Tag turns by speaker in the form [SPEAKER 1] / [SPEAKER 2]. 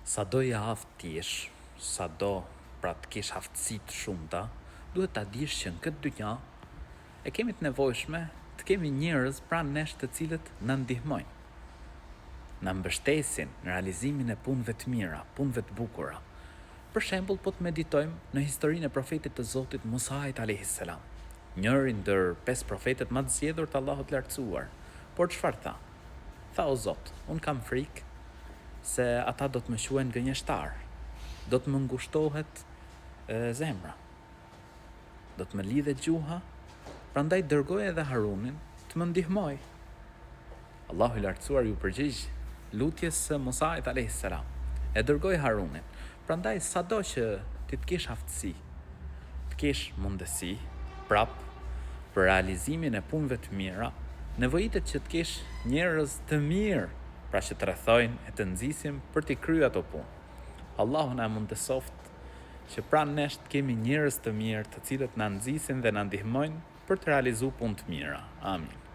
[SPEAKER 1] Sa do javë t'jesh, sa do pra të kesh aftësi të shumta, duhet ta dish që në këtë dynja e kemi të nevojshme të kemi njerëz pranë nesh të cilët na ndihmojnë, na mbështesin në realizimin e punëve të mira, punëve të bukura. Për shembull, po të meditojmë në historinë e profetit të Zotit Musait alayhis salam, njëri ndër 5 profetët më të zgjedhur të Allahut lartësuar. Por çfarë tha? Tha: o Zot, un kam frikë se ata do të më quajnë gënjeshtar, do të më ngushtohet zemra, do të më lidhet gjuha, prandaj dërgoj edhe Harunin të më ndihmoj. Allahu i lartësuar ju përgjigj lutjes së Musait alayhis salam, e dërgoi Harunin. Prandaj sado që ti të kesh aftësi, të kesh mundësi prap për realizimin e punëve të mira, nevojitet që të kesh njerëz të mirë, pra që të rrethojnë e të nxisin për t'i kryer ato punë. Allahu na mundësoft që pranë nesh të kemi njerëz të mirë, të cilët na nxisin dhe na ndihmojnë për të realizuar punë të mira. Amin.